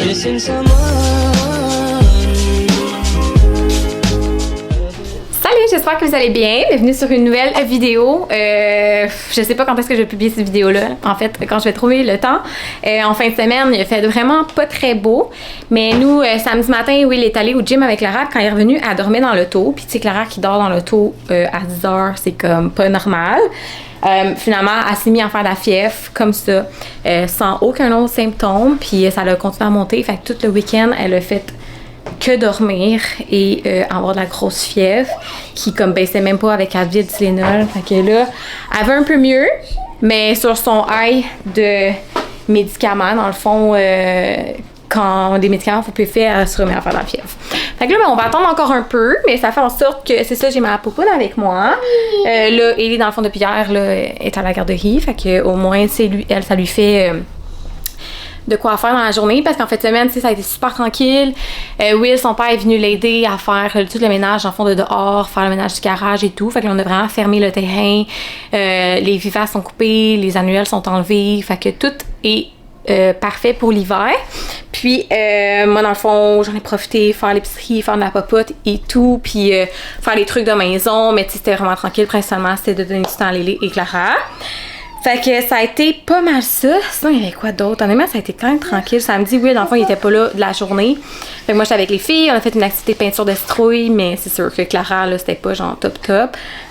missing someone. Salut, j'espère que vous allez bien. Bienvenue sur une nouvelle vidéo. Je sais pas quand est-ce que je vais publier cette vidéo-là. En fait, quand je vais trouver le temps. En fin de semaine, il a fait vraiment pas très beau. Mais nous, samedi matin, Will est allé au gym avec Clara. Quand il est revenu, elle dormait dans l'auto. Puis tu sais, Clara qui dort dans l'auto à 10 heures, c'est comme pas normal. Finalement, elle s'est mise à faire de la fièvre comme ça, sans aucun autre symptôme. Puis ça a continué à monter. Fait que tout le week-end, elle a fait que dormir et avoir de la grosse fièvre qui comme baissait même pas avec Advil, Tylenol. Fait que là, elle va un peu mieux, mais sur son high de médicaments, dans le fond, quand des médicaments faut plus faire, elle se remet à faire de la fièvre. Fait que là, ben, on va attendre encore un peu, mais ça fait en sorte que, c'est ça, j'ai ma poupoune avec moi. Là, Ellie, dans le fond, depuis hier, là, est à la garderie. Fait que au moins, c'est lui, elle, ça lui fait de quoi faire dans la journée, parce qu'en fait de semaine, tu sais, ça a été super tranquille. Will, son père, est venu l'aider à faire tout le ménage dans le fond de dehors, faire le ménage du garage et tout. Fait que là, on a vraiment fermé le terrain. Les vivaces sont coupés, les annuelles sont enlevés. Fait que tout est parfait pour l'hiver. Puis moi, dans le fond, j'en ai profité, faire l'épicerie, faire de la popote et tout, puis faire les trucs de maison. Mais tu sais, c'était vraiment tranquille. Principalement, c'était de donner du temps à Lily et Clara. Fait que ça a été pas mal ça. Sinon, il y avait quoi d'autre? Honnêtement, ça a été quand même tranquille. Samedi, oui, dans le fond, il était pas là de la journée. Fait que moi, j'étais avec les filles. On a fait une activité de peinture de citrouille, mais c'est sûr que Clara, là, c'était pas genre top.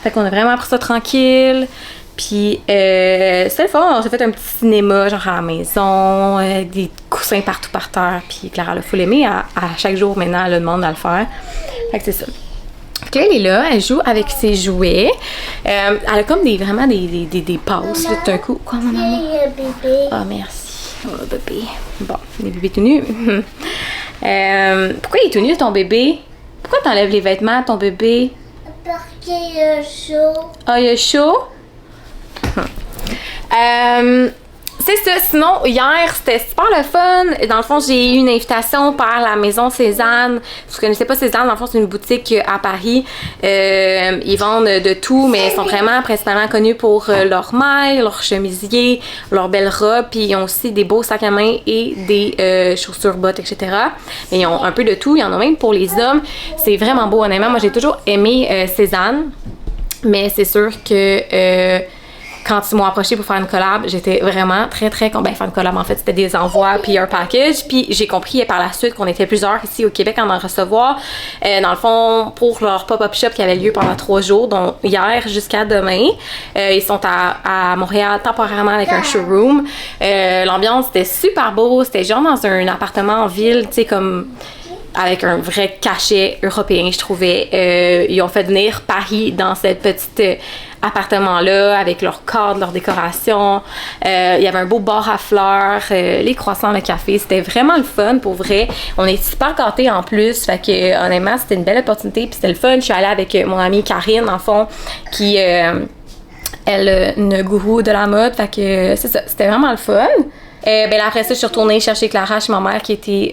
Fait qu'on a vraiment pris ça tranquille. Puis, c'était le fun. On s'est fait un petit cinéma, genre à la maison, des coussins partout par terre. Puis Clara l'a full aimé. À chaque jour, maintenant, elle a demandé à le faire. Fait que c'est ça. Fait que là, elle est là, elle joue avec ses jouets. Elle a comme vraiment des passes, là, tout d'un coup. Quoi, maman? Ah, merci. Oh, bébé. Bon, les bébés tout nus. Pourquoi il est tout nu, ton bébé? Pourquoi t'enlèves les vêtements à ton bébé? Parce qu'il y a chaud. Ah, il y a chaud? C'est ça. Sinon, hier, c'était super le fun. Dans le fond, j'ai eu une invitation par la Maison Cézanne. Si vous connaissez pas Cézanne, dans le fond, c'est une boutique à Paris. Ils vendent de tout, mais ils sont vraiment principalement connus pour leurs mailles, leurs chemisiers, leurs belles robes. Puis ils ont aussi des beaux sacs à main et des chaussures, bottes, etc. Mais ils ont un peu de tout. Il y en a même pour les hommes. C'est vraiment beau, honnêtement. Moi, j'ai toujours aimé Cézanne. Mais c'est sûr que quand ils m'ont approché pour faire une collab, j'étais vraiment très faire une collab, en fait, c'était des envois puis un package. Puis j'ai compris par la suite qu'on était plusieurs ici au Québec à en recevoir. Dans le fond, pour leur pop-up shop qui avait lieu pendant 3 jours, donc hier jusqu'à demain. Ils sont à Montréal temporairement avec un showroom. L'ambiance était super beau, c'était genre dans un appartement en ville, tu sais, comme avec un vrai cachet européen, je trouvais. Ils ont fait venir Paris dans cette petite appartement-là, avec leur cadre, leur décoration. Il y avait un beau bar à fleurs, les croissants, le café. C'était vraiment le fun, pour vrai. On est super gâtés en plus. Fait que, honnêtement, c'était une belle opportunité. Puis c'était le fun. Je suis allée avec mon amie Karine, en fond, qui, elle, une gourou de la mode. Fait que, c'est ça. C'était vraiment le fun. Ben là, après ça, je suis retournée chercher Clara chez ma mère qui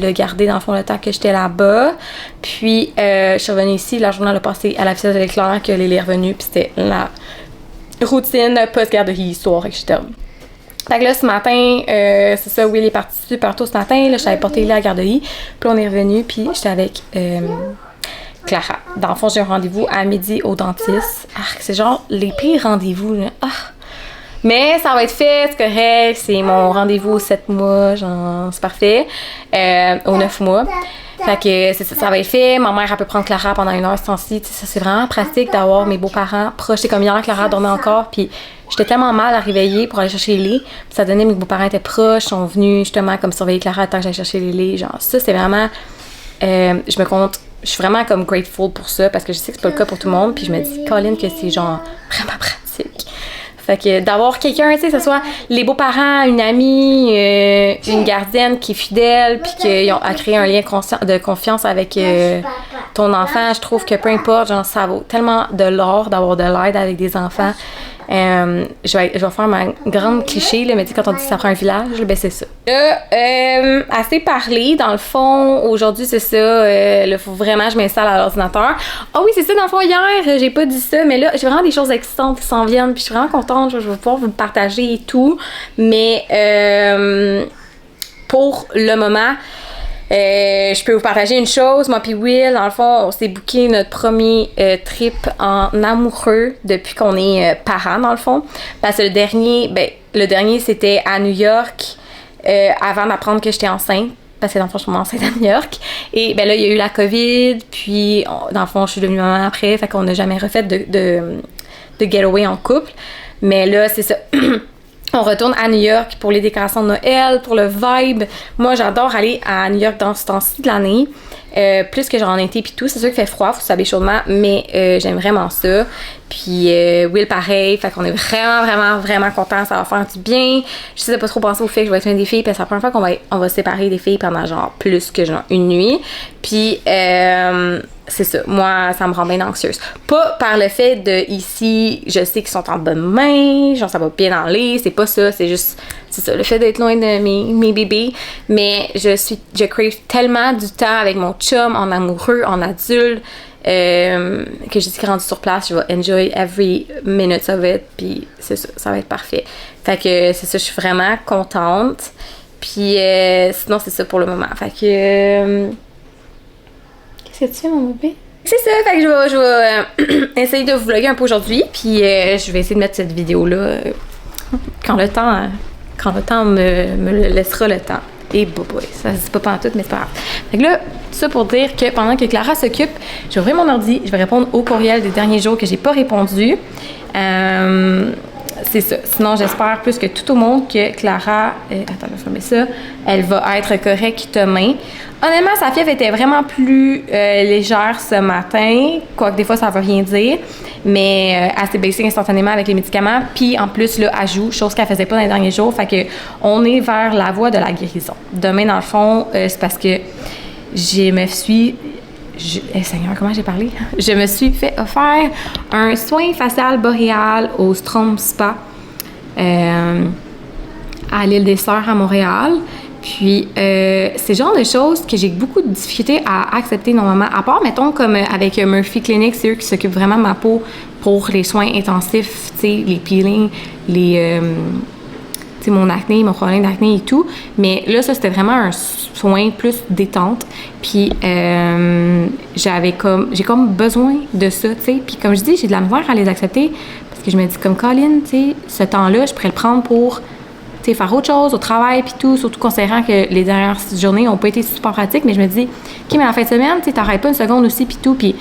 l'a gardée dans le fond le temps que j'étais là-bas. Puis je suis revenue ici, la journée elle a passé à la visite avec Clara, que Lily est revenue, puis c'était la routine post-garderie, soir, etc. Fait que là, ce matin, c'est ça, Will est parti super tôt ce matin, là, j'avais porté Lily à la garderie, puis on est revenu, puis j'étais avec Clara. Dans le fond, j'ai un rendez-vous à midi au dentiste. Ah, c'est genre les pires rendez-vous, là. Ah! Mais ça va être fait, c'est correct, c'est mon rendez-vous aux 7 mois, genre, c'est parfait, aux 9 mois. Fait que ça va être fait, ma mère elle peut prendre Clara pendant 1 heure ce temps-ci, ça c'est vraiment pratique d'avoir mes beaux-parents proches. C'est comme hier, Clara dormait encore, puis j'étais tellement mal à réveiller pour aller chercher Lily, puis ça donnait mes beaux-parents étaient proches, sont venus justement comme surveiller Clara tant que j'allais chercher Lily, genre ça c'est vraiment, je suis vraiment comme grateful pour ça, parce que je sais que c'est pas le cas pour tout le monde, puis je me dis, Colin, que c'est genre vraiment pratique. Fait que d'avoir quelqu'un, tu sais, que ce soit les beaux-parents, une amie, une gardienne qui est fidèle, puis qu'ils ont à créer un lien de confiance avec ton enfant, je trouve que peu importe, genre, ça vaut tellement de l'or d'avoir de l'aide avec des enfants. Je vais faire ma grande cliché, là, mais tu sais, quand on dit que ça prend un village, ben c'est ça. Là, assez parlé, dans le fond, aujourd'hui, c'est ça, là, faut vraiment que je m'installe à l'ordinateur. Ah oui, c'est ça, dans le fond, hier, j'ai pas dit ça, mais là, j'ai vraiment des choses excitantes qui s'en viennent, puis je suis vraiment contente, je vais pouvoir vous le partager et tout, mais pour le moment, je peux vous partager une chose. Moi puis Will, dans le fond, on s'est booké notre premier trip en amoureux depuis qu'on est parents, dans le fond. Parce que le dernier, c'était à New York avant d'apprendre que j'étais enceinte. Parce que dans le fond, je suis enceinte à New York. Et ben là, il y a eu la COVID, puis dans le fond, je suis devenue maman après, fait qu'on n'a jamais refait de getaway en couple. Mais là, c'est ça. On retourne à New York pour les décorations de Noël, pour le vibe. Moi, j'adore aller à New York dans ce temps-ci de l'année. Plus que genre en été pis tout. C'est sûr qu'il fait froid, faut s'habiller chaudement, mais j'aime vraiment ça. Puis Will pareil, fait qu'on est vraiment contents, ça va faire du bien. Je sais pas trop penser au fait que je vais être une des filles, parce que c'est la première fois qu'on va se séparer des filles pendant genre plus que genre une nuit. Puis c'est ça, moi ça me rend bien anxieuse. Pas par le fait de ici, je sais qu'ils sont en bonne main, genre ça va bien aller, c'est pas ça, c'est juste, c'est ça, le fait d'être loin de mes bébés. Mais je crave tellement du temps avec mon chum, en amoureux, en adulte, que j'ai dit que rendu sur place, je vais enjoy every minute of it, puis c'est ça, ça va être parfait. Fait que c'est ça, je suis vraiment contente. Puis sinon c'est ça pour le moment. Fait que qu'est-ce que tu fais, mon bébé? C'est ça, fait que je vais essayer de vous vlogger un peu aujourd'hui, puis je vais essayer de mettre cette vidéo-là quand le temps me laissera le temps. Et boy, ça se dit pas pantoute, mais c'est pas grave. Fait que là, tout ça pour dire que pendant que Clara s'occupe, je vais ouvrir mon ordi, je vais répondre aux courriels des derniers jours que j'ai pas répondu. C'est ça. Sinon, j'espère plus que tout au monde que Clara... attends, je vais fermer ça. Elle va être correctement. Honnêtement, sa fièvre était vraiment plus légère ce matin. Quoique des fois, ça veut rien dire. Mais elle s'est baissée instantanément avec les médicaments. Puis en plus, là, elle joue, chose qu'elle faisait pas dans les derniers jours. Fait que on est vers la voie de la guérison. Demain, dans le fond, c'est parce que Seigneur, comment j'ai parlé? Je me suis fait offrir un soin facial boréal au Strom Spa à l'île des Sœurs à Montréal. Puis, c'est le genre de choses que j'ai beaucoup de difficulté à accepter normalement. À part, mettons, comme avec Murphy Clinic, c'est eux qui s'occupent vraiment de ma peau pour les soins intensifs, tu sais, les peelings, mon acné, mon problème d'acné et tout. Mais là, ça, c'était vraiment un soin plus détente. Puis, j'ai comme besoin de ça, tu sais. Puis, comme je dis, j'ai de la misère à les accepter parce que je me dis, comme Colin, tu sais, ce temps-là, je pourrais le prendre pour, tu sais, faire autre chose au travail puis tout, surtout considérant que les dernières journées n'ont pas été super pratiques. Mais je me dis, OK, mais en fin de semaine, tu sais, t'arrêtes pas une seconde aussi puis tout. Puis,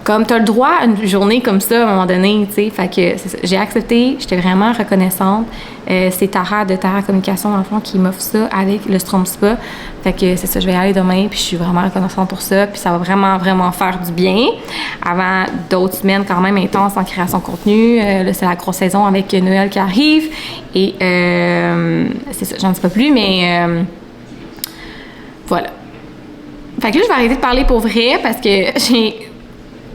comme t'as le droit à une journée comme ça, à un moment donné, tu sais, fait que c'est ça. J'ai accepté, j'étais vraiment reconnaissante. C'est Tara de Tara Communication, dans le fond, qui m'offre ça avec le Strom Spa. Fait que c'est ça, je vais y aller demain, puis je suis vraiment reconnaissante pour ça, puis ça va vraiment faire du bien. Avant d'autres semaines quand même intenses en création de contenu. Là, c'est la grosse saison avec Noël qui arrive. Et c'est ça, j'en dis pas plus, mais voilà. Fait que là, je vais arrêter de parler pour vrai, parce que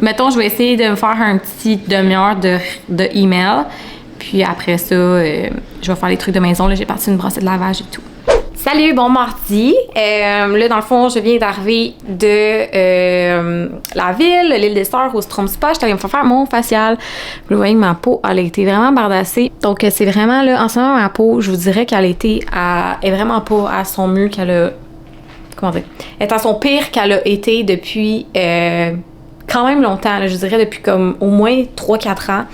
mettons, je vais essayer de me faire un petit demi-heure de email. Puis après ça, je vais faire les trucs de maison. Là, j'ai parti une brosse de lavage et tout. Salut, bon mardi. Là, dans le fond, je viens d'arriver de la ville, l'île des Sœurs, au Strom Spa. Je suis allée me faire mon facial. Vous voyez, ma peau, elle a été vraiment bardassée. Donc, c'est vraiment, là, en ce moment, ma peau, je vous dirais qu'elle est vraiment pas à son mieux qu'elle a... Comment dire? Elle est à son pire qu'elle a été depuis... quand même longtemps, là, je dirais depuis comme au moins 3-4 ans,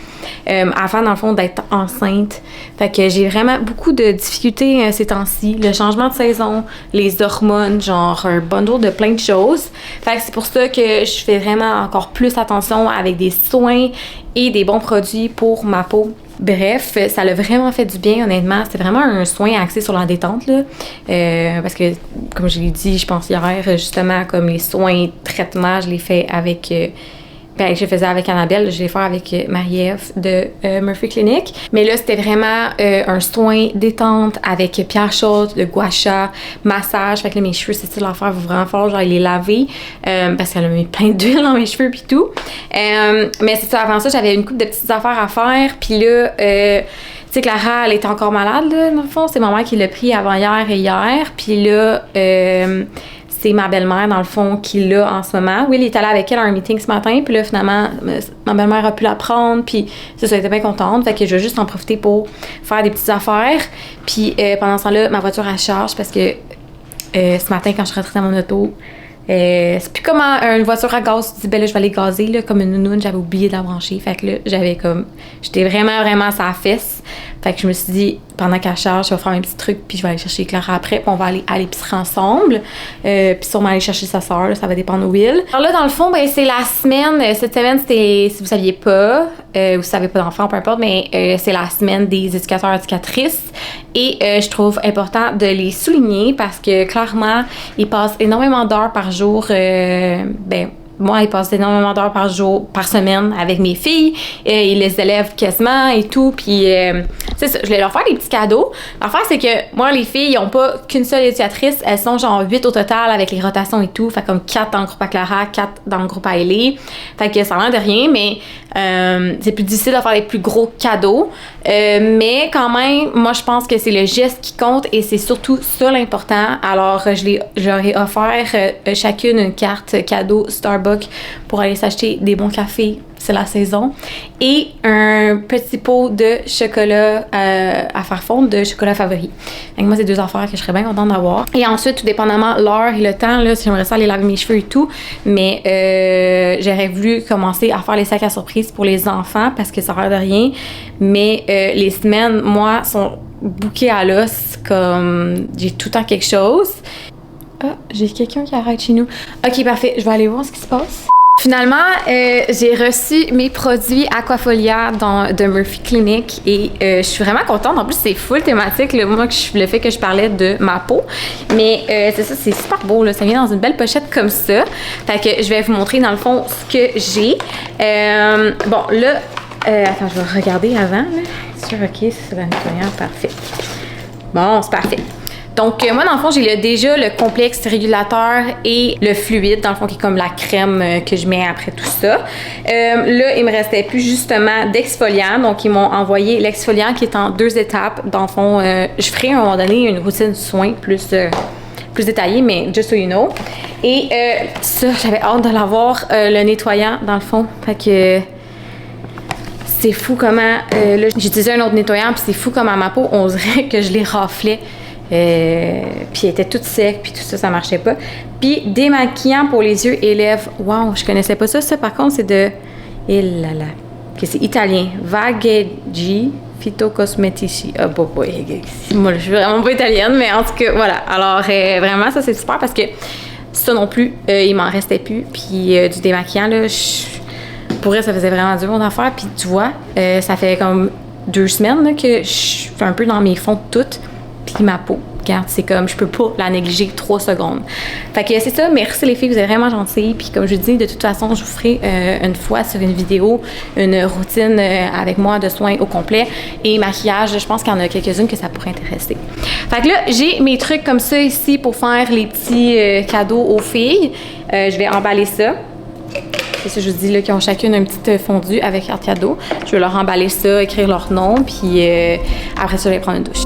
avant dans le fond d'être enceinte. Fait que j'ai vraiment beaucoup de difficultés ces temps-ci. Le changement de saison, les hormones, genre un bundle de plein de choses. Fait que c'est pour ça que je fais vraiment encore plus attention avec des soins et des bons produits pour ma peau. Bref, ça l'a vraiment fait du bien, honnêtement. C'était vraiment un soin axé sur la détente, là. Parce que, comme je l'ai dit, je pense hier, justement, comme les soins, traitements, je les fais avec... je les faisais avec Annabelle, je les fais avec Marie-Ève de Murphy Clinic. Mais là, c'était vraiment un soin détente avec pierre chaude, de gua sha, massage. Fait que là, mes cheveux, c'est ça l'affaire, vraiment fort, genre les laver. Parce qu'elle a mis plein d'huile dans mes cheveux pis tout. Mais c'est ça, avant ça, j'avais une couple de petites affaires à faire. Puis là, tu sais, Clara, elle était encore malade, là, dans le fond. C'est ma mère qui l'a pris avant hier et hier. Puis là... c'est ma belle-mère, dans le fond, qui l'a en ce moment. Oui, il est allé avec elle à un meeting ce matin, puis là, finalement, ma belle-mère a pu la prendre, puis ça, elle était bien contente. Fait que je vais juste en profiter pour faire des petites affaires. Puis pendant ce temps-là, ma voiture, elle charge parce que ce matin quand je suis rentrée dans mon auto. C'est plus comme une voiture à gaz, tu dis, ben là, je vais aller gazer, là, comme une nounoune, j'avais oublié de la brancher. Fait que là, j'étais vraiment sur la fesse. Fait que je me suis dit, pendant qu'elle charge, je vais faire un petit truc, puis je vais aller chercher Clara après, puis on va aller à l'épicerie ensemble. Puis sûrement aller chercher sa soeur, là, ça va dépendre où il. Alors là, dans le fond, ben, c'est la semaine. Cette semaine, c'était, si vous saviez pas, ou si vous savez pas d'enfants, peu importe, mais c'est la semaine des éducateurs et éducatrices. Et je trouve important de les souligner parce que clairement, ils passent énormément d'heures par jour. Moi, ils passent énormément d'heures par semaine avec mes filles. Ils les élèvent quasiment et tout. Puis, c'est ça, je vais leur faire des petits cadeaux. L'affaire, c'est que moi, les filles, ils n'ont pas qu'une seule éducatrice. Elles sont genre 8 au total avec les rotations et tout. Fait comme 4 dans le groupe à Clara, 4 dans le groupe à Ellie. Fait que ça a l'air de rien, mais c'est plus difficile de faire les plus gros cadeaux. Mais quand même, moi, je pense que c'est le geste qui compte et c'est surtout ça l'important. Alors, j'aurais offert chacune une carte cadeau Starbucks pour aller s'acheter des bons cafés, c'est la saison, et un petit pot de chocolat à faire fondre, de chocolat favori. Donc moi, c'est 2 affaires que je serais bien contente d'avoir. Et ensuite, tout dépendamment l'heure et le temps, là, si j'aimerais ça aller laver mes cheveux et tout, mais j'aurais voulu commencer à faire les sacs à surprise pour les enfants parce que ça a l'air de rien, mais les semaines, moi, sont bouquées à l'os, comme j'ai tout le temps quelque chose. Ah, j'ai quelqu'un qui arrête chez nous. Ok, parfait. Je vais aller voir ce qui se passe. Finalement, j'ai reçu mes produits Aquafolia de Murphy Clinic et je suis vraiment contente. En plus, c'est full thématique. Là, moi, le fait que je parlais de ma peau. Mais c'est ça, c'est super beau. Là. Ça vient dans une belle pochette comme ça. Fait que je vais vous montrer dans le fond ce que j'ai. Bon, là, attends, je vais regarder avant. Là. C'est sûr, ok, c'est la nettoyant. Parfait. Bon, c'est parfait. Donc, moi, dans le fond, j'ai déjà le complexe régulateur et le fluide, dans le fond, qui est comme la crème que je mets après tout ça. Là, il me restait plus justement d'exfoliant. Donc, ils m'ont envoyé l'exfoliant qui est en 2 étapes. Dans le fond, je ferai à un moment donné une routine de soins plus détaillée, mais just so you know. Et ça, j'avais hâte de l'avoir, le nettoyant, dans le fond. Fait que c'est fou comment... là, j'ai utilisé un autre nettoyant, puis c'est fou comment ma peau, on dirait que je les raflais. Puis elle était toute sec, puis tout ça, ça marchait pas. Puis démaquillant pour les yeux et lèvres. Wow, je connaissais pas ça. Ça, par contre, c'est de... Et là là. Okay, c'est italien. Vagheggi Fitocosmetici. Ah, moi, je suis vraiment pas italienne, mais en tout cas, voilà. Alors, vraiment, ça, c'est super parce que ça non plus, il m'en restait plus. Puis du démaquillant, là, pour elle, ça faisait vraiment du bon affaire. Puis tu vois, ça fait comme 2 semaines là, que je suis un peu dans mes fonds toutes. Puis ma peau, regarde, c'est comme, je peux pas la négliger 3 secondes. Fait que c'est ça, merci les filles, vous êtes vraiment gentilles. Puis comme je vous dis, de toute façon, je vous ferai une fois sur une vidéo, une routine avec moi de soins au complet. Et maquillage, je pense qu'il y en a quelques-unes que ça pourrait intéresser. Fait que là, j'ai mes trucs comme ça ici pour faire les petits cadeaux aux filles. Je vais emballer ça. C'est ça, je vous dis là, qu'ils ont chacune un petit fondu avec carte cadeau. Je vais leur emballer ça, écrire leur nom, puis après ça, je vais prendre une douche.